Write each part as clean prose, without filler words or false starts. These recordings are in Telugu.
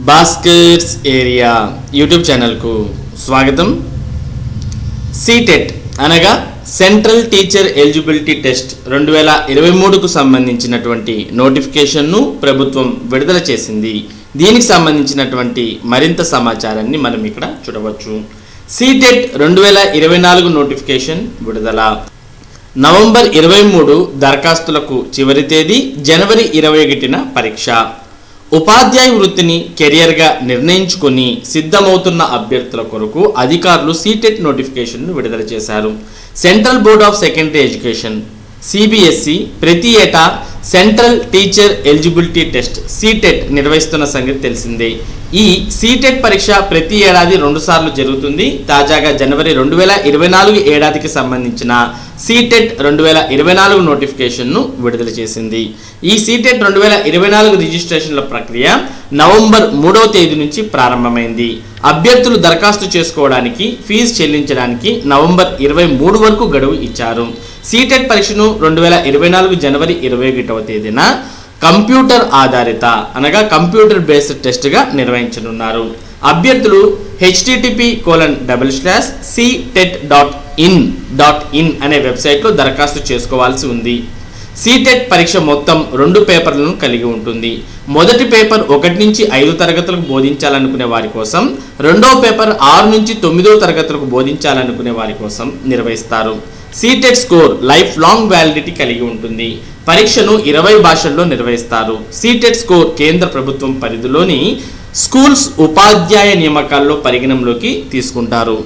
భాస్కర్స్ ఏరియా యూట్యూబ్ ఛానల్కు స్వాగతం. సీటెట్ అనగా సెంట్రల్ టీచర్ ఎలిజిబిలిటీ టెస్ట్ 2023కు సంబంధించినటువంటి నోటిఫికేషన్ను ప్రభుత్వం విడుదల చేసింది. దీనికి సంబంధించినటువంటి మరింత సమాచారాన్ని మనం ఇక్కడ చూడవచ్చు. సీటెట్ 2024 నోటిఫికేషన్ విడుదల. నవంబర్ 23 దరఖాస్తులకు చివరి తేదీ, జనవరి 21న పరీక్ష. ఉపాధ్యాయ వృత్తిని కెరియర్గా నిర్ణయించుకొని సిద్ధమవుతున్న అభ్యర్థుల కొరకు అధికారులు సీటెట్ నోటిఫికేషన్ను విడుదల చేశారు. Central board of secondary education CBSE ప్రతి ఏటా central teacher eligibility test CTET నిర్వహిస్తున్న సంగతి తెలిసిందే. ఈ సీటెట్ పరీక్ష ప్రతి ఏడాది 2 సార్లు జరుగుతుంది. తాజాగా జనవరి 2024 ఏడాదికి సంబంధించిన సీటెట్ 2024 నోటిఫికేషన్ను విడుదల చేసింది. ఈ సీటెట్ 2024 రిజిస్ట్రేషన్ల ప్రక్రియ నవంబర్ 3వ తేదీ నుంచి ప్రారంభమైంది. అభ్యర్థులు దరఖాస్తు చేసుకోవడానికి, ఫీజు చెల్లించడానికి నవంబర్ 23 వరకు గడువు ఇచ్చారు. సీటెట్ పరీక్షను 2024 జనవరి 21వ తేదీన కంప్యూటర్ ఆధారిత అనగా కంప్యూటర్ బేస్డ్ టెస్ట్గా నిర్వహించనున్నారు. అభ్యర్థులు http://ctet.in అనే వెబ్సైట్లో దరఖాస్తు చేసుకోవాల్సి ఉంది. సీటెట్ పరీక్ష మొత్తం 2 పేపర్లను కలిగి ఉంటుంది. మొదటి పేపర్ 1 నుంచి 5 తరగతులకు బోధించాలనుకునే వారి కోసం, రెండవ పేపర్ 6 నుంచి 9వ తరగతులకు బోధించాలనుకునే వారి కోసం నిర్వహిస్తారు. CTET score life long validity కలిగి ఉంటుంది. పరీక్షను 20 భాషల్లో నిర్వహిస్తారు. సీటెట్ స్కోర్ కేంద్ర ప్రభుత్వం పరిధిలోని స్కూల్స్ ఉపాధ్యాయ నియామకాల్లో పరిగణంలోకి తీసుకుంటారు.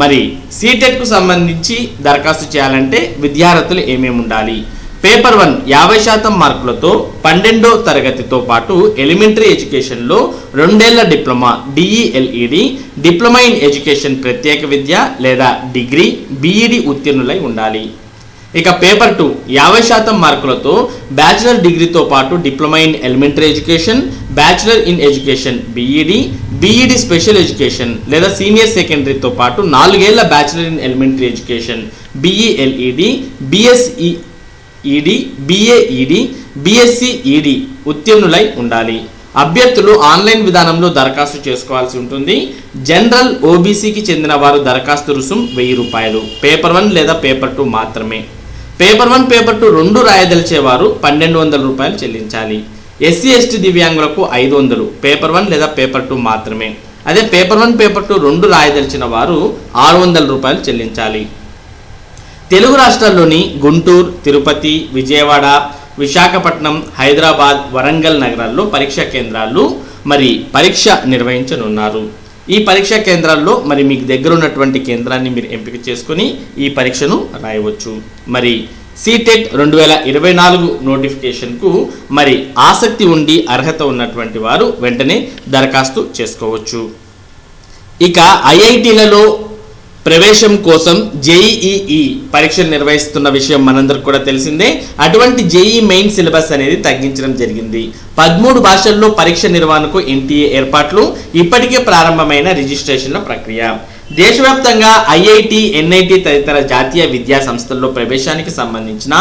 మరి సీటెట్కు సంబంధించి దరఖాస్తు చేయాలంటే విద్యార్థులు ఏమేమి ఉండాలి? పేపర్ 1 50% మార్కులతో 12వ తరగతితో పాటు ఎలిమెంటరీ ఎడ్యుకేషన్లో 2 ఏళ్ల diploma D.El.Ed, diploma in education ప్రత్యేక విద్య లేదా డిగ్రీ బీఈడి ఉత్తీర్ణులై ఉండాలి. ఇక పేపర్ 2 50% మార్కులతో బ్యాచిలర్ డిగ్రీతో పాటు diploma in elementary education, bachelor in education BEd, BEd special education లేదా సీనియర్ సెకండరీతో పాటు 4 ఏళ్ల bachelor in elementary education BElEd, BSEd, BAEd, BScEd ఉత్తీర్ణులై ఉండాలి. అభ్యర్థులు ఆన్లైన్ విధానంలో దరఖాస్తు చేసుకోవాల్సి ఉంటుంది. జనరల్ ఓబీసీకి చెందిన వారు దరఖాస్తు రుసుం 1000 రూపాయలు. పేపర్ 1 లేదా పేపర్ 2 మాత్రమే. పేపర్ 1, పేపర్ 2 2 రాయదలిచేవారు 1200 రూపాయలు చెల్లించాలి. ఎస్సీ ఎస్టీ దివ్యాంగులకు 500 పేపర్ 1 లేదా పేపర్ 2 మాత్రమే. అదే పేపర్ 1, పేపర్ 2 2 రాయదలిచిన వారు 600 రూపాయలు చెల్లించాలి. తెలుగు రాష్ట్రాల్లోని గుంటూరు, తిరుపతి, విజయవాడ, విశాఖపట్నం, హైదరాబాద్, వరంగల్ నగరాల్లో పరీక్షా కేంద్రాలు పరీక్ష నిర్వహించనున్నారు. ఈ పరీక్షా కేంద్రాల్లో మీకు దగ్గర ఉన్నటువంటి కేంద్రాన్ని మీరు ఎంపిక చేసుకుని ఈ పరీక్షను రాయవచ్చు. సీటెట్ 2024 నోటిఫికేషన్కు ఆసక్తి ఉండి అర్హత ఉన్నటువంటి వారు వెంటనే దరఖాస్తు చేసుకోవచ్చు. ఇక ఐఐటీలలో ప్రవేశం కోసం జేఈఈ పరీక్షలు నిర్వహిస్తున్న విషయం మనందరికి కూడా తెలిసిందే. అటువంటి జేఈ మెయిన్ సిలబస్ అనేది తగ్గించడం జరిగింది. 13 భాషల్లో పరీక్ష నిర్వహణకు ఎన్టీఏ ఏర్పాట్లు, ఇప్పటికే ప్రారంభమైన రిజిస్ట్రేషన్ల ప్రక్రియ. దేశవ్యాప్తంగా ఐఐటి, ఎన్ఐటి తదితర జాతీయ విద్యా సంస్థల్లో ప్రవేశానికి సంబంధించిన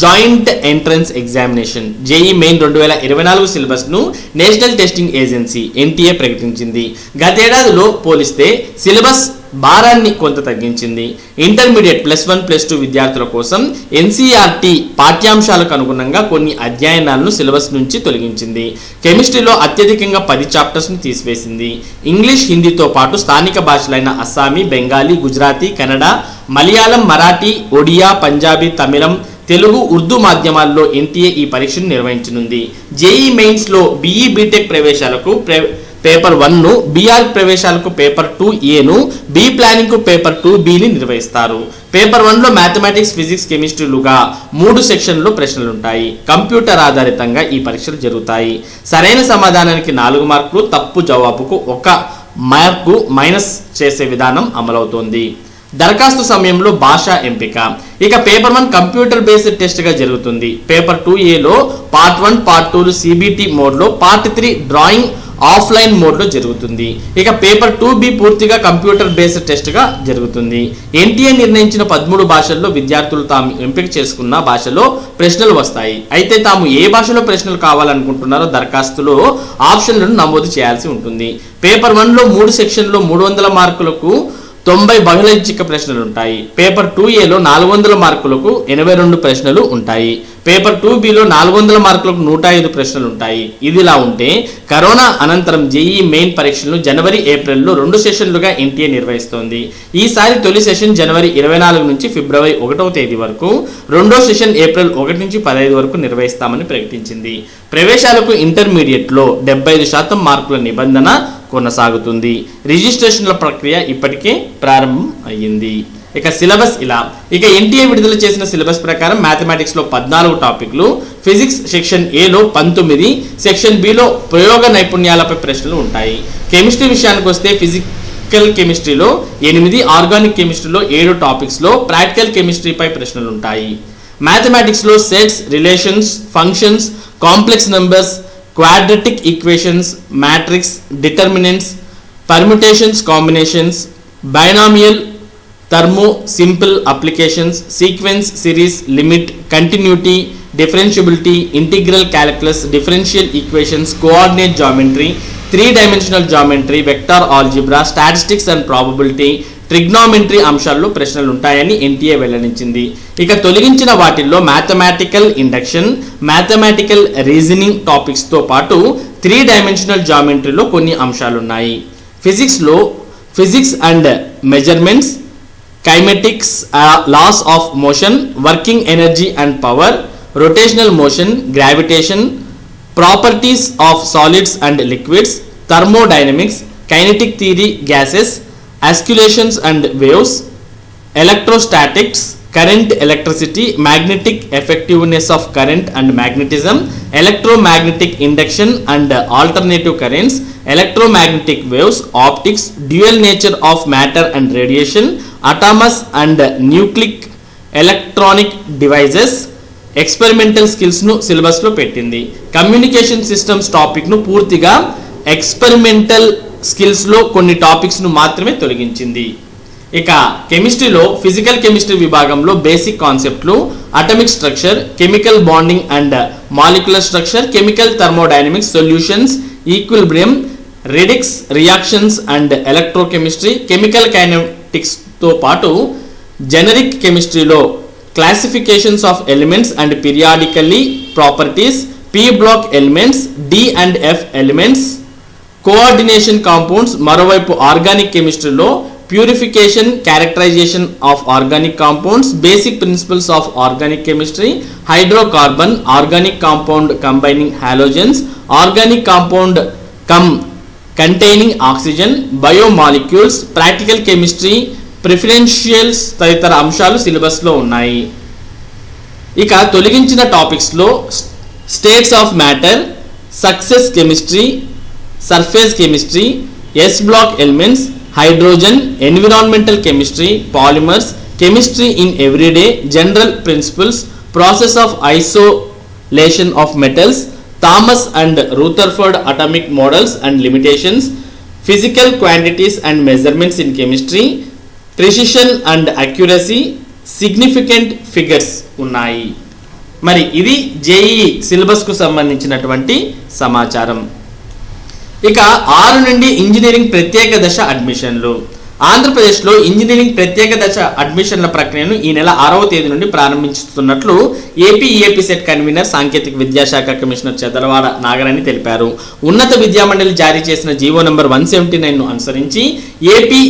joint entrance examination JEE main 2024 సిలబస్ను నేషనల్ టెస్టింగ్ ఏజెన్సీ ఎన్టీఏ ప్రకటించింది. గతేడాదిలో పోలిస్తే సిలబస్ భారాన్ని కొంత తగ్గించింది. ఇంటర్మీడియట్ +1, +2 విద్యార్థుల కోసం ఎన్సీఆర్టీ పాఠ్యాంశాలకు అనుగుణంగా కొన్ని అధ్యయనాలను సిలబస్ నుంచి తొలగించింది. కెమిస్ట్రీలో అత్యధికంగా 10 చాప్టర్స్ను తీసివేసింది. ఇంగ్లీష్, హిందీతో పాటు స్థానిక భాషలైన అస్సామీ, బెంగాలీ, గుజరాతీ, కన్నడ, మలయాళం, మరాఠీ, ఒడియా, పంజాబీ, తమిళం, తెలుగు, ఉర్దూ మాధ్యమాల్లో ఎన్టీఏ ఈ పరీక్షను నిర్వహించనుంది. జేఈ మెయిన్స్లో బీఈ బీటెక్ ప్రవేశాలకు పేపర్ 1ను, బీఆర్ ప్రవేశాలకు పేపర్ 2ఏను, బీ ప్లానింగ్కు పేపర్ 2బిని నిర్వహిస్తారు. పేపర్ 1లో మ్యాథమెటిక్స్, ఫిజిక్స్, కెమిస్ట్రీలుగా 3 సెక్షన్లు ప్రశ్నలుంటాయి. కంప్యూటర్ ఆధారితంగా ఈ పరీక్షలు జరుగుతాయి. సరైన సమాధానానికి 4 మార్కులు, తప్పు జవాబుకు 1 మార్కు మైనస్ చేసే విధానం అమలవుతోంది. దరఖాస్తు సమయంలో భాషా ఎంపిక. ఇక పేపర్ 1 కంప్యూటర్ బేస్డ్ టెస్ట్గా జరుగుతుంది. పేపర్ 2ఏలో పార్ట్ 1, పార్ట్ 2లు సిబిటి మోడ్లో, పార్ట్ 3 డ్రాయింగ్ ఆఫ్లైన్ మోడ్లో జరుగుతుంది. ఇక పేపర్ 2B పూర్తిగా కంప్యూటర్ బేస్డ్ టెస్ట్గా జరుగుతుంది. ఎన్టీఏ నిర్ణయించిన 13 భాషల్లో విద్యార్థులు తాము ఎంపిక చేసుకున్న భాషలో ప్రశ్నలు వస్తాయి. అయితే తాము ఏ భాషలో ప్రశ్నలు కావాలనుకుంటున్నారో దరఖాస్తులో ఆప్షన్లను నమోదు చేయాల్సి ఉంటుంది. పేపర్ 1లో 3 సెక్షన్లో 300 మార్కులకు 90 బహుళైచ్ఛిక ప్రశ్నలు ఉంటాయి. పేపర్ 2Aలో 400 మార్కులకు 82 ప్రశ్నలు ఉంటాయి. పేపర్ 2Bలో 400 మార్కులకు 105 ప్రశ్నలు ఉంటాయి. ఇదిలా ఉంటే కరోనా అనంతరం జేఈఈ మెయిన్ పరీక్షలను జనవరి ఏప్రిల్లో 2 సెషన్లుగా ఎన్టీఏ నిర్వహిస్తోంది. ఈసారి తొలి సెషన్ జనవరి 24 నుంచి ఫిబ్రవరి 1వ తేదీ వరకు, రెండో సెషన్ ఏప్రిల్ 1 నుంచి 15 వరకు నిర్వహిస్తామని ప్రకటించింది. ప్రవేశాలకు ఇంటర్మీడియట్లో 75% మార్కుల నిబంధన కొనసాగుతుంది. రిజిస్ట్రేషన్ల ప్రక్రియ ఇప్పటికే ప్రారంభం అయ్యింది. ఇక సిలబస్ ఇలా. ఇక ఎన్టీఏ విడుదల చేసిన సిలబస్ ప్రకారం మ్యాథమెటిక్స్లో 14 టాపిక్లు, ఫిజిక్స్ సెక్షన్ ఏలో 19, సెక్షన్ బిలో ప్రయోగ నైపుణ్యాలపై ప్రశ్నలు ఉంటాయి. కెమిస్ట్రీ విషయానికి వస్తే ఫిజికల్ కెమిస్ట్రీలో 8, ఆర్గానిక్ కెమిస్ట్రీలో 7 టాపిక్స్లో ప్రాక్టికల్ కెమిస్ట్రీపై ప్రశ్నలు ఉంటాయి. మ్యాథమెటిక్స్లో sets, relations, functions, complex numbers, quadratic equations, matrix, determinants, permutations, combinations, binomial, thermo, simple applications, sequence, series, limit, continuity, differentiability, integral calculus, differential equations, coordinate geometry, 3-dimensional geometry, vector algebra, statistics and probability, trigonometry అంశాల్లో ప్రశ్నలు ఉంటాయని ఎన్టీఏ వెల్లడించింది. ఇక తొలగించిన వాటిల్లో మ్యాథమెటికల్ ఇండక్షన్, మ్యాథమెటికల్ రీజనింగ్ టాపిక్స్తో పాటు 3-డైమెన్షనల్ జామెట్రీలో కొన్ని అంశాలున్నాయి. ఫిజిక్స్లో physics and measurements, kinetics, laws of motion, working energy and power, rotational motion, gravitation, properties of solids and liquids, thermodynamics, kinetic theory, gases, oscillations and waves, electrostatics, current, electricity, magnetic effectiveness of current and magnetism, electromagnetic induction and alternative currents, electromagnetic waves, optics, dual nature of matter and radiation, atoms and nucleic electronic devices, experimental స్కిల్స్ను సిలబస్లో పెట్టింది. కమ్యూనికేషన్ సిస్టమ్స్ టాపిక్ను పూర్తిగా ఎక్స్పెరిమెంటల్ స్కిల్స్లో కొన్ని టాపిక్స్ను మాత్రమే తొలగించింది. ఇక కెమిస్ట్రీలో ఫిజికల్ కెమిస్ట్రీ విభాగంలో బేసిక్ కాన్సెప్ట్లు, atomic structure, chemical bonding and molecular structure, chemical thermodynamics, solutions, equilibrium, redox reactions and electrochemistry, chemical కైనెటిక్స్తో పాటు జెనరిక్ కెమిస్ట్రీలో classifications of elements and periodically properties, P block elements, D and F elements, coordination compounds. మరోవైపు ఆర్గానిక్ కెమిస్ట్రీలో purification, characterization of organic compounds, basic principles of organic chemistry, hydrocarbon, organic compound combining halogens, organic compound containing oxygen, biomolecules, practical chemistry, ప్రిఫరెన్షియల్స్ తదితర అంశాలు సిలబస్లో ఉన్నాయి. ఇక తొలగించిన టాపిక్స్లో states of matter, success chemistry, surface chemistry, S block elements, hydrogen, environmental chemistry, polymers, chemistry in everyday, general principles, process of isolation of metals, Thomas and Rutherford atomic models and limitations, physical quantities and measurements in chemistry, precision and accuracy, significant figures ఉన్నాయి. మరి ఇది జేఈఈ సిలబస్కు సంబంధించినటువంటి సమాచారం. ఇక 6 నుండి ఇంజనీరింగ్ ప్రత్యేక దశ అడ్మిషన్లు. ఆంధ్రప్రదేశ్లో ఇంజనీరింగ్ ప్రత్యేక దశ అడ్మిషన్ల ప్రక్రియను ఈ నెల 6వ తేదీ నుండి ప్రారంభిస్తున్నట్లు ఏపీ సెట్ కన్వీనర్, సాంకేతిక విద్యాశాఖ కమిషనర్ చెదలవాడ నాగరాణి తెలిపారు. ఉన్నత విద్యామండలి జారీ చేసిన జీవో నంబర్ 179ను అనుసరించి ఏపీ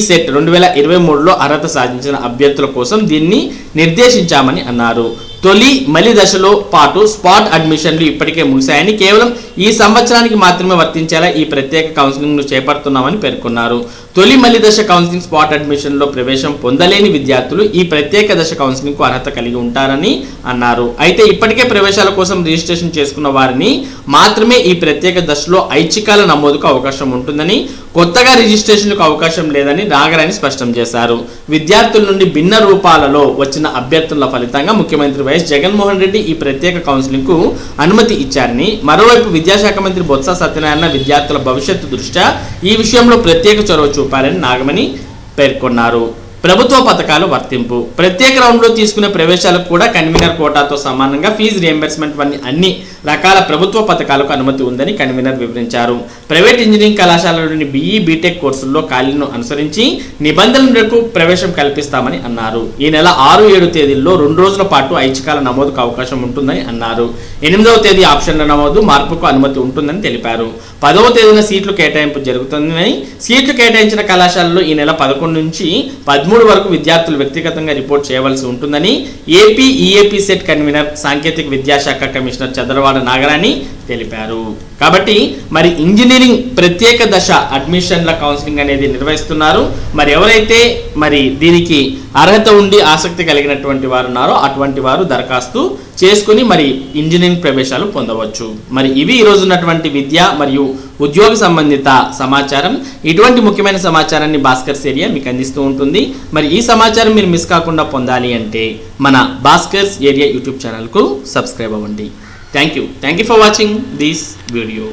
సెట్ 2023లో అర్హత సాధించిన అభ్యర్థుల కోసం దీన్ని నిర్దేశించామని అన్నారు. తొలి మలి దశలో పాటు స్పాట్ అడ్మిషన్లు ఇప్పటికే ముగిశాయని, కేవలం ఈ సంవత్సరానికి మాత్రమే వర్తించేలా ఈ ప్రత్యేక కౌన్సిలింగ్ను చేపడుతున్నామని పేర్కొన్నారు. తొలి మలి దశ కౌన్సిలింగ్ స్పాట్ అడ్మిషన్లో ప్రవేశం పొందలేని విద్యార్థులు ఈ ప్రత్యేక దశ కౌన్సిలింగ్కు అర్హత కలిగి ఉంటారని అన్నారు. అయితే ఇప్పటికే ప్రవేశాల కోసం రిజిస్ట్రేషన్ చేసుకున్న వారిని మాత్రమే ఈ ప్రత్యేక దశలో ఐచ్ఛికాల నమోదుకు అవకాశం ఉంటుందని, కొత్తగా రిజిస్ట్రేషన్లకు అవకాశం లేదని నాగరాణి స్పష్టం చేశారు. విద్యార్థుల నుండి భిన్న రూపాలలో వచ్చిన అభ్యర్థుల ఫలితంగా ముఖ్యమంత్రి వైఎస్ జగన్మోహన్ రెడ్డి ఈ ప్రత్యేక కౌన్సిలింగ్ కు అనుమతి ఇచ్చారని, మరోవైపు విద్యాశాఖ మంత్రి బొత్స సత్యనారాయణ విద్యార్థుల భవిష్యత్తు దృష్ట్యా ఈ విషయంలో ప్రత్యేక చొరవ చూపారని నాగమణి పేర్కొన్నారు. ప్రభుత్వ పథకాలు వర్తింపు. ప్రత్యేక రౌండ్లో తీసుకునే ప్రవేశాలకు కూడా కన్వీనర్ కోటాతో సమానంగా ఫీజు రియంబర్స్మెంట్ వంటి అన్ని రకాల ప్రభుత్వ పథకాలకు అనుమతి ఉందని కన్వీనర్ వివరించారు. ప్రైవేట్ ఇంజనీరింగ్ కళాశాలలోని బీఈ బీటెక్ కోర్సుల్లో ఖాళీలను అనుసరించి నిబంధనలకు ప్రవేశం కల్పిస్తామని అన్నారు. ఈ నెల 6-7 తేదీల్లో 2 రోజుల పాటు ఐచ్ఛికాల నమోదుకు అవకాశం ఉంటుందని అన్నారు. 8వ తేదీ ఆప్షన్ల నమోదు మార్పుకు అనుమతి ఉంటుందని తెలిపారు. 10వ తేదీన సీట్లు కేటాయింపు జరుగుతుందని, సీట్లు కేటాయించిన కళాశాలలో ఈ నెల 11 నుంచి 13 వరకు విద్యార్థులు వ్యక్తిగతంగా రిపోర్ట్ చేయవలసి ఉంటుందని ఏపీ ఈఏపీ సెట్ కన్వీనర్ సాంకేతిక విద్యాశాఖ కమిషనర్ చంద్రవాడ నాగరాణి తెలిపారు. కాబట్టి మరి ఇంజనీరింగ్ ప్రత్యేక దశ అడ్మిషన్ల కౌన్సిలింగ్ అనేది నిర్వహిస్తున్నారు. మరి ఎవరైతే మరి దీనికి అర్హత ఉండి ఆసక్తి కలిగినటువంటి వారు ఉన్నారో అటువంటి వారు దరఖాస్తు చేసుకుని మరి ఇంజనీరింగ్ ప్రవేశాలు పొందవచ్చు. మరి ఇవి ఈరోజు ఉన్నటువంటి విద్య మరియు ఉద్యోగ సంబంధిత సమాచారం. ఇటువంటి ముఖ్యమైన సమాచారాన్ని భాస్కర్స్ ఏరియా మీకు అందిస్తూ ఉంటుంది. మరి ఈ సమాచారం మీరు మిస్ కాకుండా పొందాలి అంటే మన భాస్కర్స్ ఏరియా యూట్యూబ్ ఛానల్కు సబ్స్క్రైబ్ అవ్వండి. Thank you for watching this video.